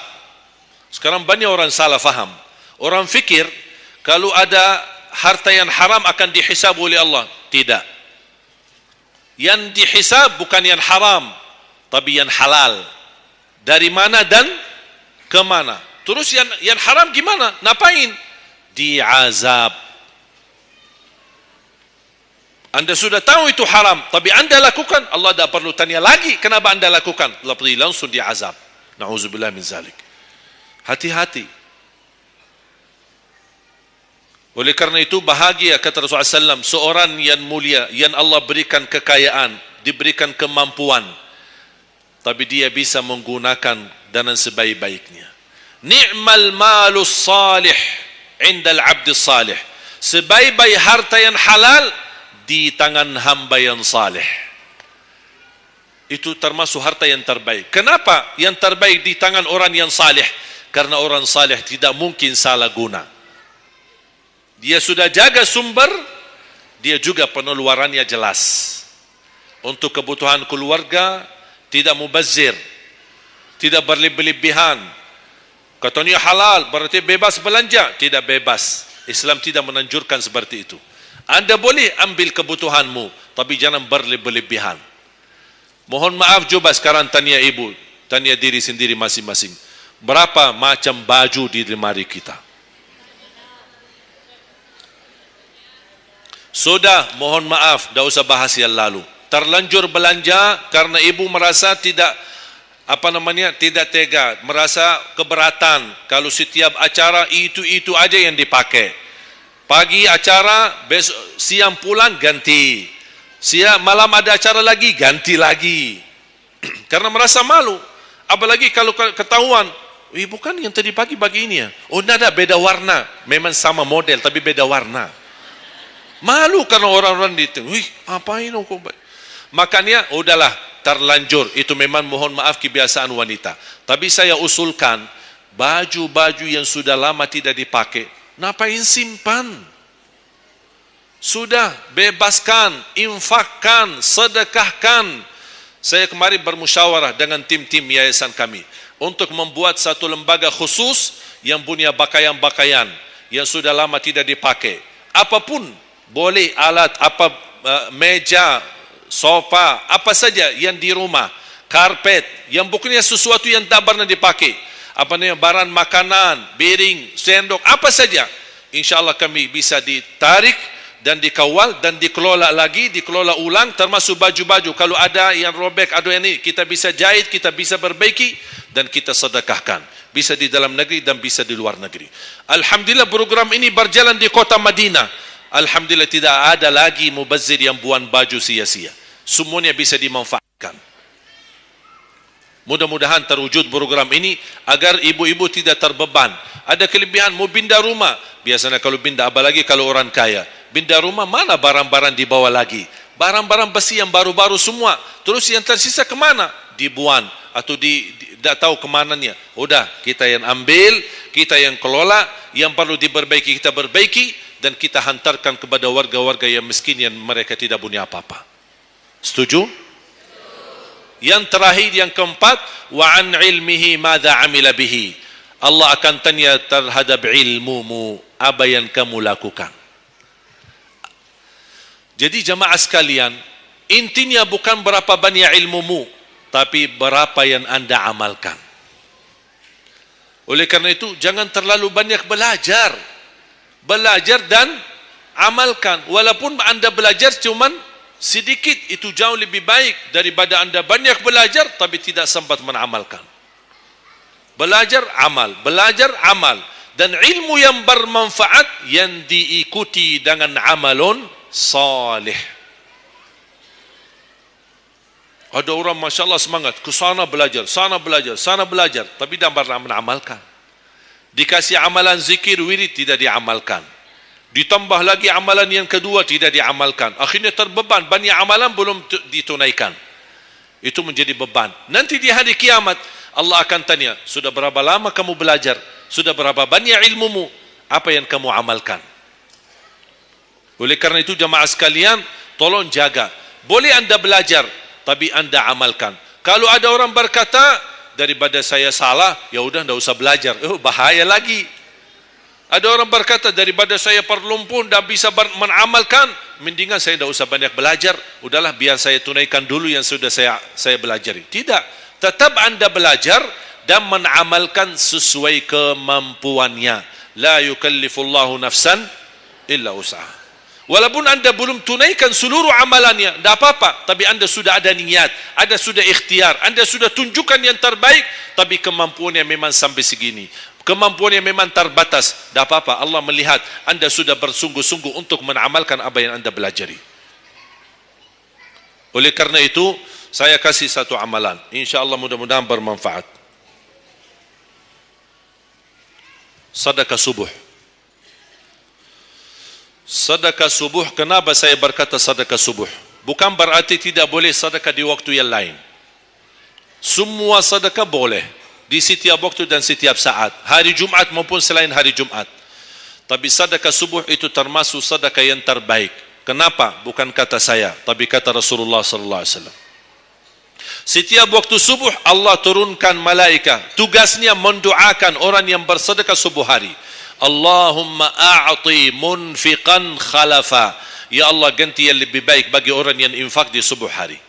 Sekarang banyak orang salah faham. Orang fikir kalau ada harta yang haram akan dihisab oleh Allah. Tidak. Yang dihisab bukan yang haram, tapi yang halal. Dari mana dan ke mana? Terus yang haram gimana? Ngapain? Diazab. Anda sudah tahu itu haram, tapi Anda lakukan, Allah tidak perlu tanya lagi kenapa Anda lakukan. Allah pergi langsung diazab. Na'udzubillah min zalik. Hati-hati. Oleh karena itu bahagia kata Rasulullah SAW, seorang yang mulia, yang Allah berikan kekayaan, diberikan kemampuan, tapi dia bisa menggunakan dengan sebaik-baiknya. Ni'mal malus salih indal abdi salih. Sebaik-baik harta yang halal di tangan hamba yang salih. Itu termasuk harta yang terbaik. Kenapa yang terbaik di tangan orang yang salih? Karena orang salih tidak mungkin salah guna. Dia sudah jaga sumber, dia juga pengeluarannya jelas. Untuk kebutuhan keluarga, tidak mubazir, tidak berlebih-lebihan. Katanya halal, berarti bebas belanja. Tidak bebas. Islam tidak menanjurkan seperti itu. Anda boleh ambil kebutuhanmu, tapi jangan berlebih-lebihan. Mohon maaf, coba sekarang tanya ibu, tanya diri sendiri masing-masing. Berapa macam baju di lemari kita? Sudah, mohon maaf, tidak usah bahas yang lalu. Terlanjur belanja karena ibu merasa tidak tidak tega, merasa keberatan kalau setiap acara itu aja yang dipakai. Pagi acara, besok siang pulang ganti. Siang malam ada acara lagi, ganti lagi. Karena merasa malu. Apalagi kalau ketahuan, bukan yang tadi pagi ini ya. Oh, ada beda warna. Memang sama model tapi beda warna. Malu karena orang-orang itu. Apain kok? Makanya udahlah, terlanjur. Itu memang mohon maaf kebiasaan wanita. Tapi saya usulkan baju-baju yang sudah lama tidak dipakai, ngapain simpan? Sudah, bebaskan, infakkan, sedekahkan. Saya kemarin bermusyawarah dengan tim-tim yayasan kami untuk membuat satu lembaga khusus yang punya pakaian-pakaian yang sudah lama tidak dipakai. Apapun boleh, alat meja, sofa, apa saja yang di rumah, karpet, yang bukannya sesuatu yang tak pernah dipakai. Barang makanan, piring, sendok, apa saja. InsyaAllah kami bisa ditarik dan dikawal dan dikelola lagi, dikelola ulang, termasuk baju-baju. Kalau ada yang robek, ada yang ini, kita bisa jahit, kita bisa perbaiki dan kita sedekahkan. Bisa di dalam negeri dan bisa di luar negeri. Alhamdulillah program ini berjalan di kota Madinah. Alhamdulillah tidak ada lagi mubazir yang buang baju sia-sia. Semuanya bisa dimanfaatkan. Mudah-mudahan terwujud program ini agar ibu-ibu tidak terbeban. Ada kelebihan mau pindah rumah. Biasanya kalau pindah, apalagi kalau orang kaya, pindah rumah mana barang-barang dibawa lagi? Barang-barang besi yang baru-baru semua. Terus yang tersisa kemana? Dibuang atau tidak tahu kemananya. Udah, kita yang ambil, kita yang kelola, yang perlu diperbaiki kita perbaiki, dan kita hantarkan kepada warga-warga yang miskin yang mereka tidak punya apa-apa. Setuju? Yang terakhir, yang keempat, wa an ilmihi madza amila bihi. Allah akan tanya terhadap ilmumu, apa yang kamu lakukan. Jadi jamaah sekalian, intinya bukan berapa banyak ilmumu, tapi berapa yang Anda amalkan. Oleh karena itu, jangan terlalu banyak belajar. Belajar dan amalkan. Walaupun Anda belajar cuman sedikit, itu jauh lebih baik daripada Anda banyak belajar tapi tidak sempat mengamalkan. Belajar, amal. Belajar, amal. Dan ilmu yang bermanfaat yang diikuti dengan amalun salih. Ada orang Masya Allah semangat, ke sana belajar, sana belajar, sana belajar, tapi tidak pernah mengamalkan. Dikasih amalan zikir, wirid, tidak diamalkan. Ditambah lagi amalan yang kedua, tidak diamalkan. Akhirnya terbeban, banyak amalan belum ditunaikan. Itu menjadi beban. Nanti di hari kiamat, Allah akan tanya, sudah berapa lama kamu belajar? Sudah berapa banyak ilmumu? Apa yang kamu amalkan? Oleh karena itu jamaah sekalian, tolong jaga. Boleh anda belajar, tapi anda amalkan. Kalau ada orang berkata, daripada saya salah, ya udah tidak usah belajar. Bahaya lagi. Ada orang berkata, daripada saya perlumpun dan bisa mengamalkan, mendingan saya tidak usah banyak belajar. Udahlah, biar saya tunaikan dulu yang sudah saya belajari. Tidak. Tetap anda belajar dan mengamalkan sesuai kemampuannya. La yukallifullahu nafsan illa usaha. Walaupun anda belum tunaikan seluruh amalannya, tidak apa-apa. Tapi anda sudah ada niat, anda sudah ikhtiar, anda sudah tunjukkan yang terbaik. Tapi kemampuannya memang sampai segini, kemampuannya memang terbatas. Tidak apa-apa, Allah melihat anda sudah bersungguh-sungguh untuk mengamalkan apa yang anda belajari. Oleh karena itu, saya kasih satu amalan. InsyaAllah mudah-mudahan bermanfaat. Sedekah subuh. Sedekah subuh, kenapa saya berkata sedekah subuh? Bukan berarti tidak boleh sedekah di waktu yang lain. Semua sedekah boleh di setiap waktu dan setiap saat, hari Jumat maupun selain hari Jumat. Tapi sedekah subuh itu termasuk sedekah yang terbaik. Kenapa? Bukan kata saya, tapi kata Rasulullah sallallahu alaihi wasallam. Setiap waktu subuh Allah turunkan malaikat, tugasnya mendoakan orang yang bersedekah subuh hari. Allahumma a'ti munfiqan khalafa. Ya Allah, ganti yang lebih baik bagi orang yang infak di subuh hari.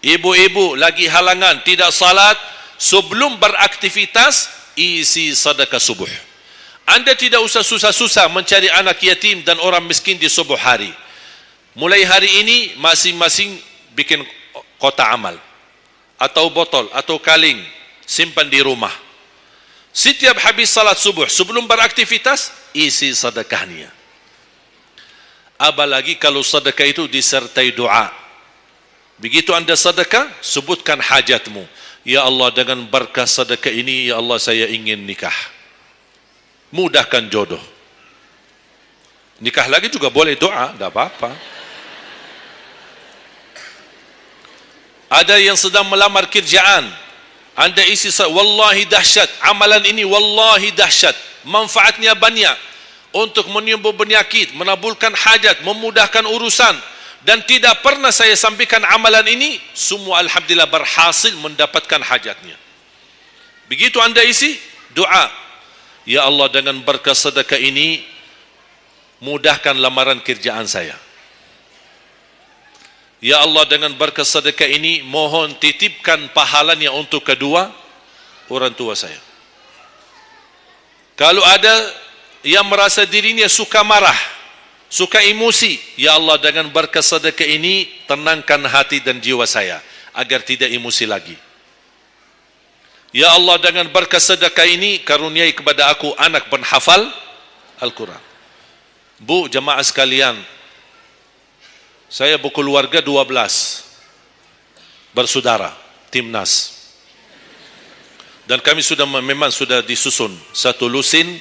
Ibu-ibu lagi halangan tidak salat, sebelum beraktivitas isi sedekah subuh. Anda tidak usah susah-susah mencari anak yatim dan orang miskin di subuh hari. Mulai hari ini masing-masing bikin kotak amal atau botol atau kaleng, simpan di rumah. Setiap habis salat subuh, sebelum beraktivitas, isi sedekahnya. Apalagi kalau sedekah itu disertai doa. Begitu anda sedekah, sebutkan hajatmu. Ya Allah, dengan berkah sedekah ini, ya Allah, saya ingin nikah. Mudahkan jodoh. Nikah lagi juga boleh doa, tidak apa-apa. Ada yang sedang melamar kerjaan, anda isi, wallahi dahsyat, amalan ini wallahi dahsyat, manfaatnya banyak untuk menyembuh penyakit, menabulkan hajat, memudahkan urusan. Dan tidak pernah saya sampaikan amalan ini, semua alhamdulillah berhasil mendapatkan hajatnya. Begitu anda isi, doa, ya Allah, dengan berkah sedekah ini, mudahkan lamaran kerjaan saya. Ya Allah, dengan berkah sedekah ini, mohon titipkan pahalanya untuk kedua orang tua saya. Kalau ada yang merasa dirinya suka marah, suka emosi, ya Allah, dengan berkah sedekah ini, tenangkan hati dan jiwa saya, agar tidak emosi lagi. Ya Allah, dengan berkah sedekah ini, karuniai kepada aku anak penghafal Al-Quran. Bu, jemaah sekalian, saya berkeluarga 12 bersaudara, timnas. Dan kami memang sudah disusun satu lusin.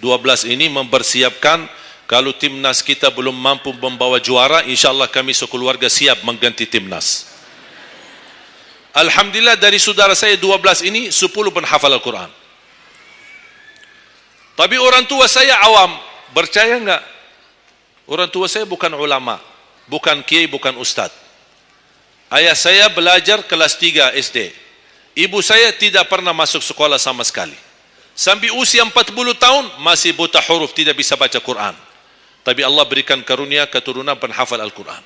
12 ini mempersiapkan, kalau timnas kita belum mampu membawa juara, insyaAllah kami sekeluarga siap mengganti timnas. Alhamdulillah, dari saudara saya 12 ini 10 penghafal Al-Quran. Tapi orang tua saya awam. Percaya enggak? Orang tua saya bukan ulama, bukan kiai, bukan ustaz. Ayah saya belajar kelas 3 SD. Ibu saya tidak pernah masuk sekolah sama sekali. Sampai usia 40 tahun masih buta huruf, tidak bisa baca Quran. Tapi Allah berikan karunia keturunan penghafal Al-Quran.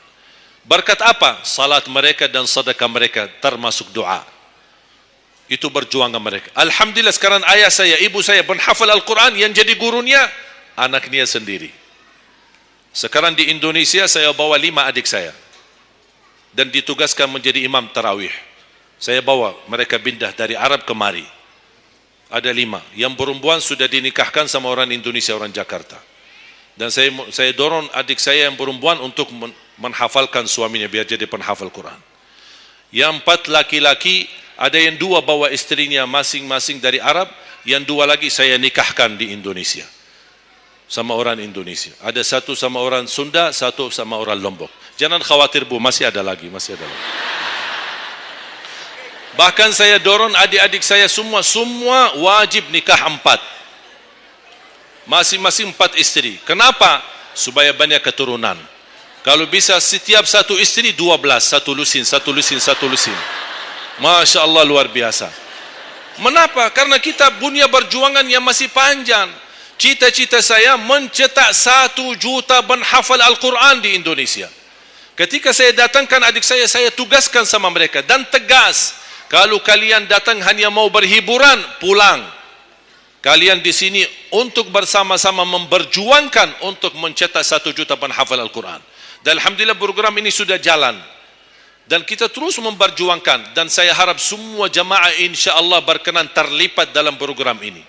Berkat apa? Salat mereka dan sedekah mereka, termasuk doa. Itu perjuangan mereka. Alhamdulillah, sekarang ayah saya, ibu saya penghafal Al-Quran, yang jadi gurunya anaknya sendiri. Sekarang di Indonesia saya bawa 5 adik saya dan ditugaskan menjadi imam tarawih. Saya bawa mereka pindah dari Arab kemari. Ada 5. Yang perempuan sudah dinikahkan sama orang Indonesia, orang Jakarta. Dan saya dorong adik saya yang perempuan untuk menghafalkan suaminya biar jadi penghafal Quran. Yang 4 laki-laki, ada yang 2 bawa istrinya masing-masing dari Arab, yang 2 lagi saya nikahkan di Indonesia. Sama orang Indonesia. Ada 1 sama orang Sunda, 1 sama orang Lombok. Jangan khawatir Bu, masih ada lagi. Bahkan saya dorong adik-adik saya semua wajib nikah 4. Masing-masing 4 istri. Kenapa? Supaya banyak keturunan. Kalau bisa setiap 1 istri 12, 1 lusin. Masya Allah, luar biasa. Mengapa? Karena kita punya perjuangan yang masih panjang. Cita-cita saya mencetak 1 juta penghafal Al-Quran di Indonesia. Ketika saya datangkan adik saya tugaskan sama mereka dan tegas. Kalau kalian datang hanya mau berhiburan, pulang. Kalian di sini untuk bersama-sama memperjuangkan untuk mencetak 1 juta penghafal Al-Quran. Dan alhamdulillah program ini sudah jalan. Dan kita terus memperjuangkan. Dan saya harap semua jamaah insya-Allah berkenan terlibat dalam program ini.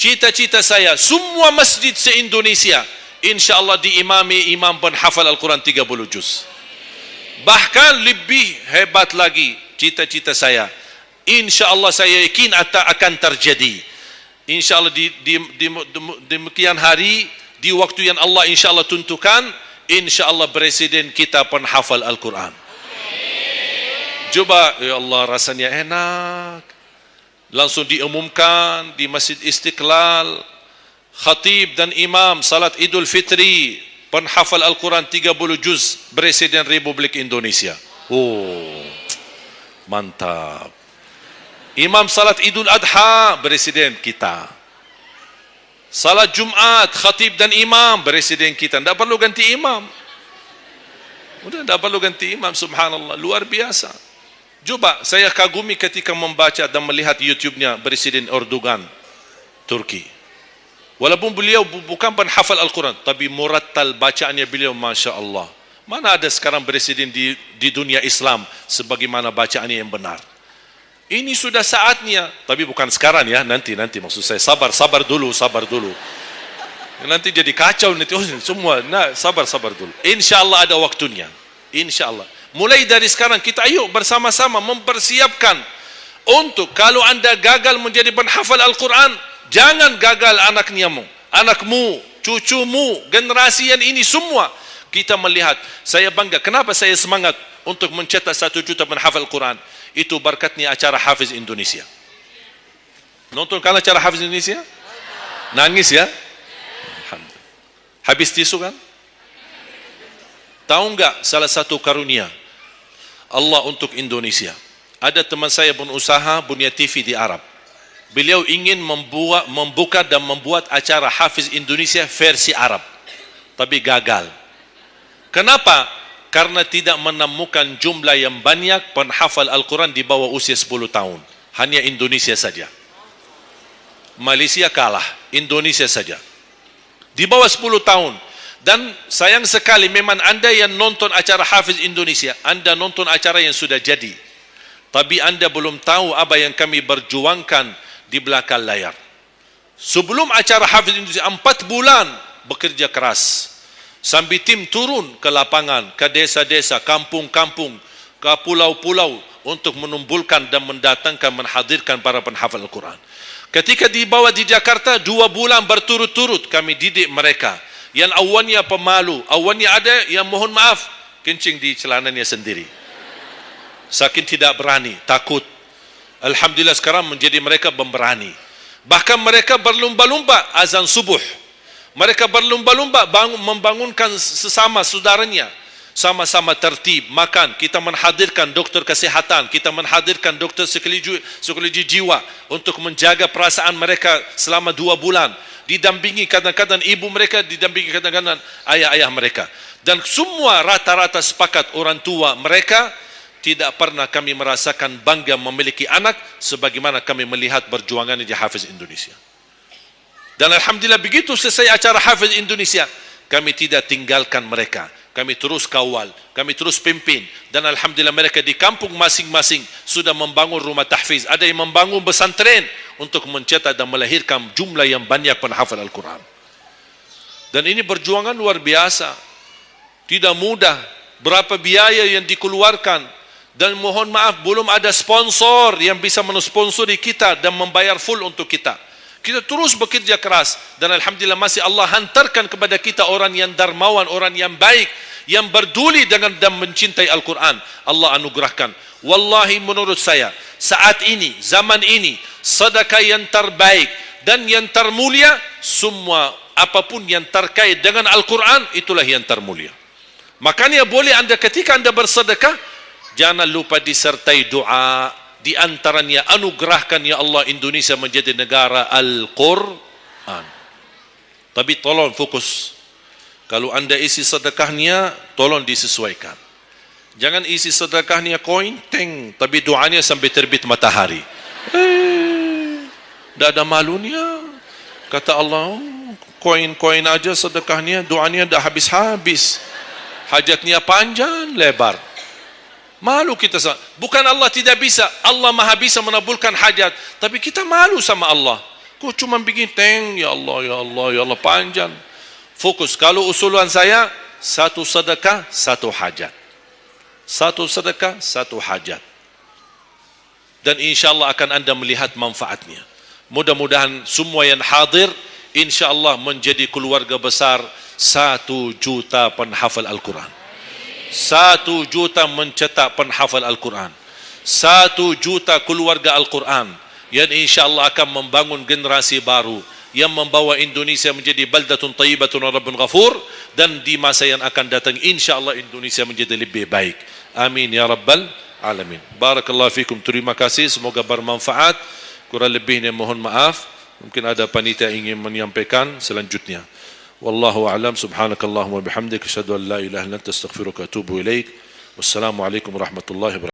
Cita-cita saya, semua masjid se-Indonesia insya-Allah diimami imam penghafal Al-Quran 30 juz. Bahkan lebih hebat lagi cita-cita saya, insya-Allah saya yakin akan terjadi. Insya-Allah di demikian hari, di waktu yang Allah insya-Allah tentukan, insya-Allah presiden kita penghafal Al-Quran. Coba, ya Allah, rasanya enak. Langsung diumumkan di Masjid Istiqlal, khatib dan imam salat Idul Fitri, penghafal Al-Quran 30 juz, Presiden Republik Indonesia. Oh, mantap. Imam salat Idul Adha, Presiden kita. Salat Jumat, khatib dan imam, Presiden kita. Tidak perlu ganti imam. Udah tidak perlu ganti imam, subhanallah, luar biasa. Coba, saya kagumi ketika membaca dan melihat YouTube-nya Presiden Erdogan, Turki. Walaupun beliau bukan penghafal Al-Quran, tapi murattal bacaannya beliau, Masya Allah. Mana ada sekarang presiden di dunia Islam sebagaimana bacaannya yang benar. Ini sudah saatnya, tapi bukan sekarang ya, nanti maksud saya, sabar dulu. Nanti jadi kacau nanti, semua, sabar dulu. Insya Allah ada waktunya, insya Allah. Mulai dari sekarang kita ayo bersama-sama mempersiapkan untuk kalau anda gagal menjadi penghafal Al-Quran, jangan gagal anakmu, cucumu, generasi yang ini semua. Kita melihat, saya bangga. Kenapa saya semangat untuk mencetak 1 juta penghafal Al-Quran? Itu berkatnya acara Hafiz Indonesia. Nonton kan acara Hafiz Indonesia? Nangis ya? Habis tisu kan? Tahu enggak salah satu karunia Allah untuk Indonesia? Ada teman saya berusaha punya TV di Arab. Beliau ingin membuka dan membuat acara Hafiz Indonesia versi Arab, tapi gagal. Kenapa? Karena tidak menemukan jumlah yang banyak penghafal Al-Quran di bawah usia 10 tahun. Hanya Indonesia saja. Malaysia kalah, Indonesia saja. Di bawah 10 tahun. Dan sayang sekali memang anda yang nonton acara Hafiz Indonesia, anda nonton acara yang sudah jadi. Tapi anda belum tahu apa yang kami berjuangkan di belakang layar. Sebelum acara Hafiz Indonesia 4 bulan bekerja keras. Sambil tim turun ke lapangan, ke desa-desa, kampung-kampung, ke pulau-pulau untuk menumbulkan dan mendatangkan, menghadirkan para penghafal Al-Quran. Ketika dibawa di Jakarta 2 bulan berturut-turut kami didik mereka. Yang awalnya pemalu, awalnya ada yang mohon maaf kencing di celananya sendiri. Saking tidak berani, takut. Alhamdulillah sekarang menjadi mereka pemberani. Bahkan mereka berlumba-lumba azan subuh. Mereka berlumba-lumba membangunkan sesama saudaranya. Sama-sama tertib, makan. Kita menghadirkan dokter kesehatan, kita menghadirkan dokter psikologi jiwa untuk menjaga perasaan mereka selama 2 bulan. Didampingi kadang-kadang ibu mereka, didampingi kadang-kadang ayah-ayah mereka. Dan semua rata-rata sepakat orang tua mereka, tidak pernah kami merasakan bangga memiliki anak sebagaimana kami melihat perjuangan di Hafiz Indonesia. Dan alhamdulillah begitu selesai acara Hafiz Indonesia, kami tidak tinggalkan mereka. Kami terus kawal, kami terus pimpin. Dan alhamdulillah mereka di kampung masing-masing sudah membangun rumah tahfiz. Ada yang membangun pesantren untuk mencetak dan melahirkan jumlah yang banyak penghafal Al-Quran. Dan ini perjuangan luar biasa. Tidak mudah. Berapa biaya yang dikeluarkan. Dan mohon maaf, belum ada sponsor yang bisa mensponsori kita dan membayar full untuk kita. Kita terus bekerja keras dan alhamdulillah masih Allah hantarkan kepada kita orang yang dermawan, orang yang baik, yang berduli dengan dan mencintai Al-Quran. Allah anugerahkan. Wallahi menurut saya, saat ini, zaman ini, sedekah yang terbaik dan yang termulia, semua apapun yang terkait dengan Al-Quran, itulah yang termulia. Makanya boleh anda ketika anda bersedekah, jangan lupa disertai doa. Di antaranya anugerahkan ya Allah Indonesia menjadi negara Al-Quran. Tapi tolong fokus. Kalau anda isi sedekahnya, tolong disesuaikan. Jangan isi sedekahnya koin, teng, tapi doanya sampai terbit matahari. Tidak ada malunya. Kata Allah, koin-koin aja sedekahnya, doanya dah habis-habis. Hajatnya panjang, lebar. Malu kita. Bukan Allah tidak bisa. Allah maha bisa menabulkan hajat. Tapi kita malu sama Allah. Kok cuma bikin teng, ya Allah, ya Allah, ya Allah, panjang. Fokus. Kalau usulan saya, satu sedekah, satu hajat. Satu sedekah, satu hajat. Dan insyaAllah akan anda melihat manfaatnya. Mudah-mudahan semua yang hadir, insyaAllah menjadi keluarga besar 1 juta penghafal Al-Quran. 1 juta mencetak penghafal Al-Quran. 1 juta keluarga Al-Quran yang insyaAllah akan membangun generasi baru yang membawa Indonesia menjadi baldatun tayyibatun rabbun ghafur, dan di masa yang akan datang insyaAllah Indonesia menjadi lebih baik. Amin ya rabbal alamin. Barakallahu fikum. Terima kasih, semoga bermanfaat. Kurang lebihnya mohon maaf. Mungkin ada panitia ingin menyampaikan selanjutnya. Wallahu a'lam. Subhanakallahumma bihamdika asyhadu an la ilaha illa anta astaghfiruka wa atubu ilaik. Wassalamu alaikum warahmatullahi wabarakatuh.